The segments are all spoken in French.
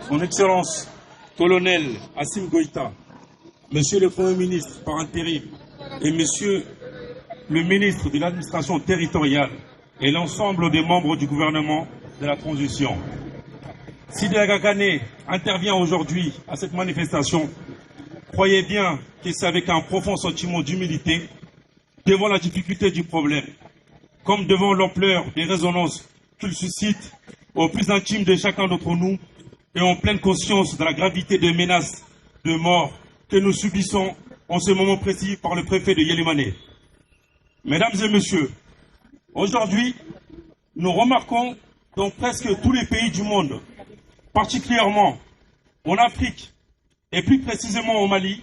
Son Excellence, colonel Assimi Goïta, Monsieur le Premier ministre par intérim et Monsieur le ministre de l'administration territoriale et l'ensemble des membres du gouvernement de la transition. Sidi Aga Kane intervient aujourd'hui à cette manifestation. Croyez bien que c'est avec un profond sentiment d'humilité devant la difficulté du problème, comme devant l'ampleur des résonances qu'il suscite au plus intime de chacun d'entre nous et en pleine conscience de la gravité des menaces de mort que nous subissons en ce moment précis par le préfet de Yélimane. Mesdames et messieurs, aujourd'hui, nous remarquons dans presque tous les pays du monde, particulièrement en Afrique et plus précisément au Mali,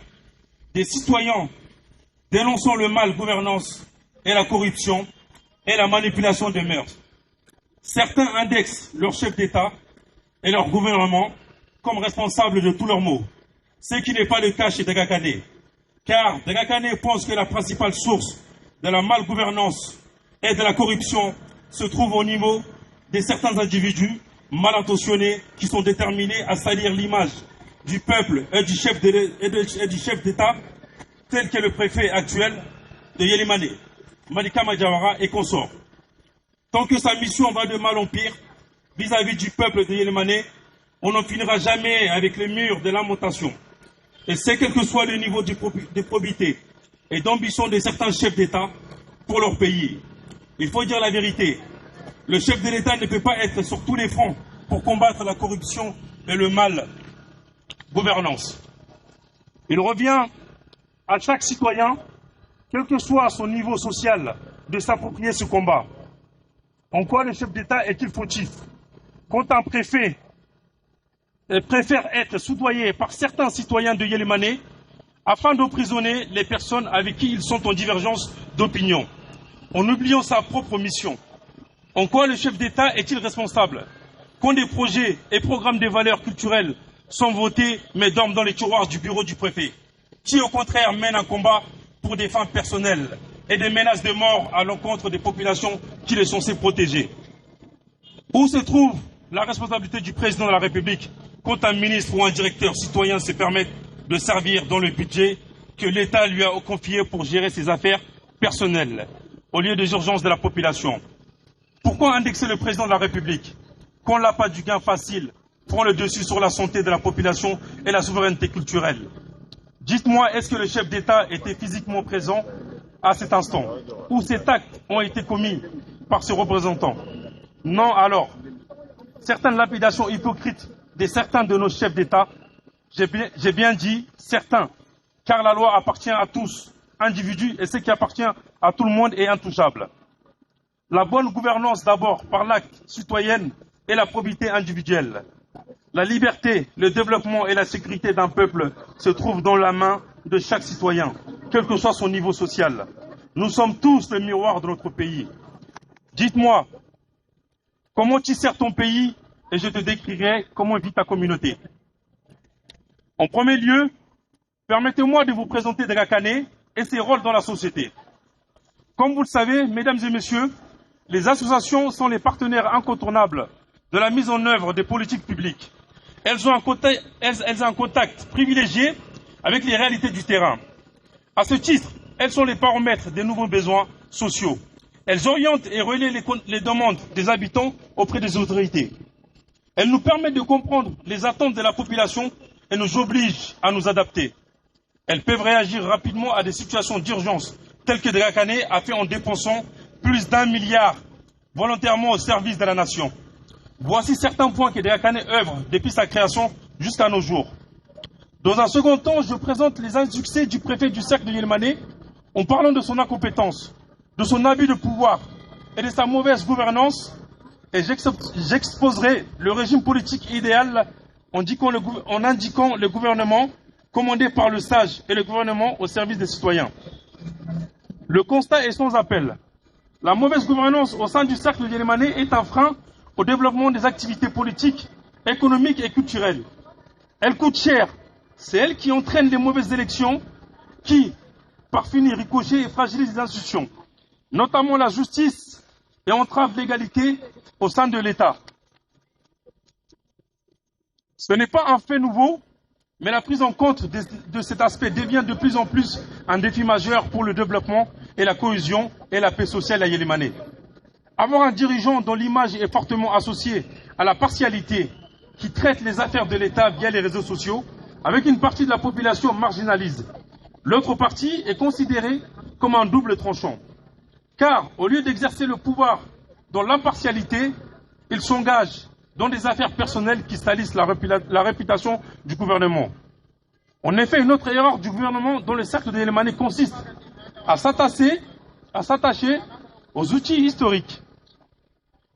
des citoyens dénonçant le mal gouvernance et la corruption et la manipulation des mœurs. Certains indexent leur chef d'État et leur gouvernement comme responsables de tous leurs maux, ce qui n'est pas le cas chez Aga Kane, car Aga Kane pense que la principale source de la malgouvernance et de la corruption se trouve au niveau de certains individus mal intentionnés qui sont déterminés à salir l'image du peuple et du chef d'État tel que le préfet actuel de Yélimane, Malika Madjawara et consorts. Tant que sa mission va de mal en pire vis-à-vis du peuple de Yélimane, on n'en finira jamais avec les murs de lamentation. Et c'est quel que soit le niveau de probité et d'ambition de certains chefs d'État pour leur pays. Il faut dire la vérité. Le chef de l'État ne peut pas être sur tous les fronts pour combattre la corruption et le mal gouvernance. Il revient à chaque citoyen, quel que soit son niveau social, de s'approprier ce combat. En quoi le chef d'État est-il fautif? Quand un préfet préfère être soudoyé par certains citoyens de Yélimane afin d'emprisonner les personnes avec qui ils sont en divergence d'opinion, en oubliant sa propre mission. En quoi le chef d'État est-il responsable quand des projets et programmes de valeurs culturelles sont votés mais dorment dans les tiroirs du bureau du préfet, qui au contraire mène un combat pour des fins personnelles et des menaces de mort à l'encontre des populations qu'il est censé protéger? Où se trouve la responsabilité du président de la République quand un ministre ou un directeur citoyen se permet de servir dans le budget que l'État lui a confié pour gérer ses affaires personnelles, au lieu des urgences de la population? Pourquoi indexer le président de la République quand l'appât du gain facile prend le dessus sur la santé de la population et la souveraineté culturelle? Dites-moi, est-ce que le chef d'État était physiquement présent à cet instant, où ces actes ont été commis par ses représentants? Non, alors, certaines lapidations hypocrites de certains de nos chefs d'État, j'ai bien dit certains, car la loi appartient à tous, individus, et ce qui appartient à tout le monde est intouchable. La bonne gouvernance d'abord par l'acte citoyen et la probité individuelle. La liberté, le développement et la sécurité d'un peuple se trouvent dans la main de chaque citoyen, quel que soit son niveau social. Nous sommes tous le miroir de notre pays. Dites-moi, comment tu sers ton pays et je te décrirai comment vit ta communauté. En premier lieu, permettez-moi de vous présenter Aga Kane et ses rôles dans la société. Comme vous le savez, mesdames et messieurs, les associations sont les partenaires incontournables de la mise en œuvre des politiques publiques. Elles ont un contact privilégié avec les réalités du terrain. À ce titre, elles sont les paramètres des nouveaux besoins sociaux. Elles orientent et relaient les demandes des habitants auprès des autorités. Elles nous permettent de comprendre les attentes de la population et nous obligent à nous adapter. Elles peuvent réagir rapidement à des situations d'urgence, telles que Aga Kane a fait en dépensant plus d'1 milliard volontairement au service de la nation. Voici certains points que Aga Kane œuvre depuis sa création jusqu'à nos jours. Dans un second temps, je présente les insuccès du préfet du cercle de Yélimane en parlant de son incompétence, de son abus de pouvoir et de sa mauvaise gouvernance, et j'exposerai le régime politique idéal en indiquant le gouvernement commandé par le sage et le gouvernement au service des citoyens. Le constat est sans appel. La mauvaise gouvernance au sein du cercle de Yélimane est un frein au développement des activités politiques, économiques et culturelles. Elle coûte cher. C'est elle qui entraîne les mauvaises élections qui, par finir, ricocher et fragilise les institutions, notamment la justice et entrave l'égalité au sein de l'État. Ce n'est pas un fait nouveau, mais la prise en compte de cet aspect devient de plus en plus un défi majeur pour le développement et la cohésion et la paix sociale à Yélimane. Avoir un dirigeant dont l'image est fortement associée à la partialité, qui traite les affaires de l'État via les réseaux sociaux, avec une partie de la population marginalisée. L'autre partie est considérée comme un double tranchant. Car au lieu d'exercer le pouvoir dans l'impartialité, il s'engage dans des affaires personnelles qui salissent la réputation du gouvernement. En effet, une autre erreur du gouvernement dans le cercle de Yélimane consiste à s'attacher aux outils historiques.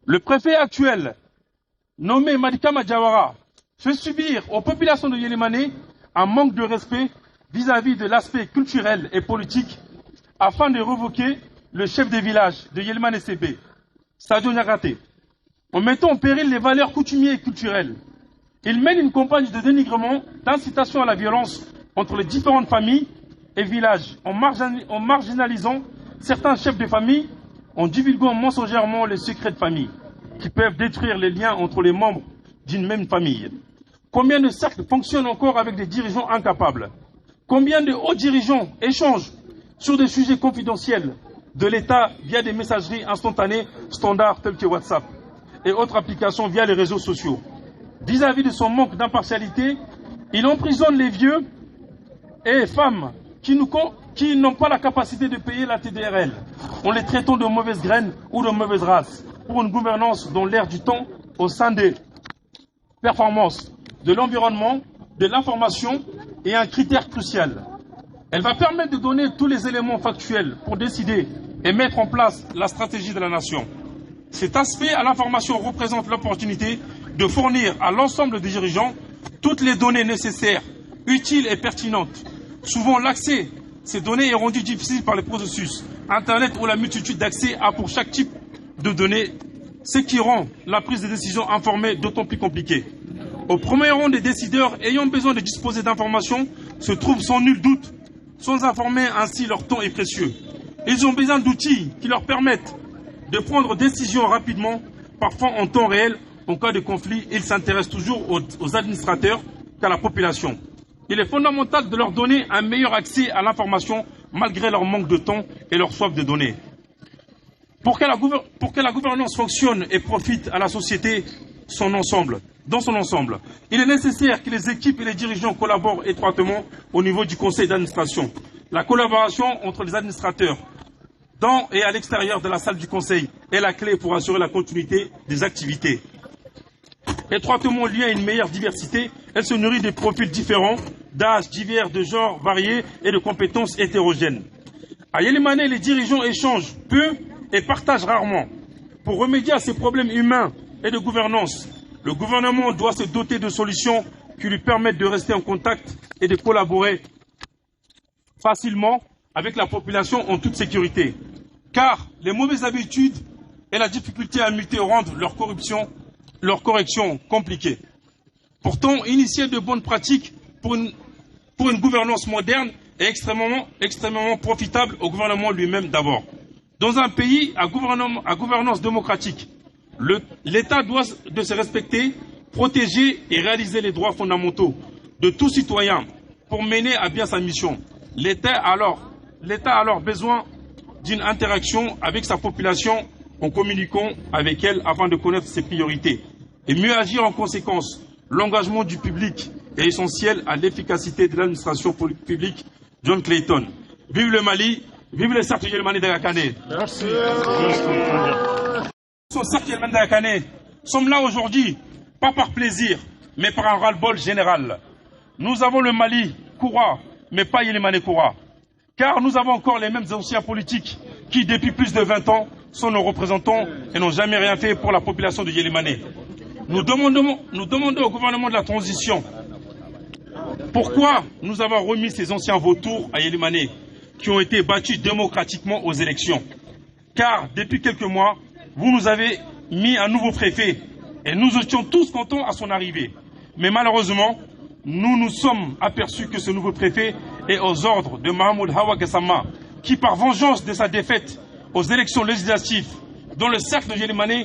Le préfet actuel, nommé Madika Madjawara, fait subir aux populations de Yélimane un manque de respect vis-à-vis de l'aspect culturel et politique afin de révoquer le chef des villages de Yélimane CB, Sadio Niakate, en mettant en péril les valeurs coutumières et culturelles. Il mène une campagne de dénigrement, d'incitation à la violence entre les différentes familles et villages, en marginalisant certains chefs de famille, en divulguant mensongèrement les secrets de famille, qui peuvent détruire les liens entre les membres d'une même famille. Combien de cercles fonctionnent encore avec des dirigeants incapables? Combien de hauts dirigeants échangent sur des sujets confidentiels de l'État via des messageries instantanées standards telles que WhatsApp et autres applications via les réseaux sociaux? Vis-à-vis de son manque d'impartialité, il emprisonne les vieux et femmes qui n'ont pas la capacité de payer la TDRL, en les traitant de mauvaises graines ou de mauvaises races, pour une gouvernance dans l'air du temps au sein des performances, de l'environnement, de l'information et un critère crucial. Elle va permettre de donner tous les éléments factuels pour décider et mettre en place la stratégie de la nation. Cet aspect à l'information représente l'opportunité de fournir à l'ensemble des dirigeants toutes les données nécessaires, utiles et pertinentes. Souvent, l'accès à ces données est rendu difficile par les processus Internet ou la multitude d'accès à pour chaque type de données, ce qui rend la prise de décision informée d'autant plus compliquée. Au premier rang des décideurs ayant besoin de disposer d'informations se trouvent sans nul doute, sans informer ainsi leur temps est précieux. Ils ont besoin d'outils qui leur permettent de prendre des décisions rapidement, parfois en temps réel. En cas de conflit, ils s'intéressent toujours aux administrateurs qu'à la population. Il est fondamental de leur donner un meilleur accès à l'information malgré leur manque de temps et leur soif de données. Pour que la gouvernance fonctionne et profite à la société dans son ensemble, il est nécessaire que les équipes et les dirigeants collaborent étroitement au niveau du conseil d'administration. La collaboration entre les administrateurs dans et à l'extérieur de la salle du conseil est la clé pour assurer la continuité des activités. Étroitement liée à une meilleure diversité, elle se nourrit des profils différents, d'âges divers, de genres variés et de compétences hétérogènes. À Yélimane, les dirigeants échangent peu et partagent rarement. Pour remédier à ces problèmes humains et de gouvernance, le gouvernement doit se doter de solutions qui lui permettent de rester en contact et de collaborer facilement avec la population en toute sécurité. Car les mauvaises habitudes et la difficulté à muter rendent leur correction compliquée. Pourtant, initier de bonnes pratiques pour une gouvernance moderne est extrêmement profitable au gouvernement lui-même d'abord. Dans un pays à gouvernance démocratique, l'État doit de se respecter, protéger et réaliser les droits fondamentaux de tout citoyen pour mener à bien sa mission. L'État a alors besoin d'une interaction avec sa population en communiquant avec elle afin de connaître ses priorités et mieux agir en conséquence. L'engagement du public est essentiel à l'efficacité de l'administration publique. John Clayton. Vive le Mali, vive le cercle Yélimane Dagakane. Merci. Cercle Yélimane Dagakane sommes là aujourd'hui, pas par plaisir, mais par un ras-le-bol général. Nous avons le Mali Koura, mais pas Yélimane Koura. Car nous avons encore les mêmes anciens politiques qui, depuis plus de 20 ans, sont nos représentants et n'ont jamais rien fait pour la population de Yélimane. Nous demandons au gouvernement de la transition pourquoi nous avons remis ces anciens vautours à Yélimane qui ont été battus démocratiquement aux élections. Car depuis quelques mois, vous nous avez mis un nouveau préfet et nous étions tous contents à son arrivée. Mais malheureusement, nous nous sommes aperçus que ce nouveau préfet est aux ordres de Mahmoud Hawa Gassama qui, par vengeance de sa défaite aux élections législatives dans le cercle de Gélimané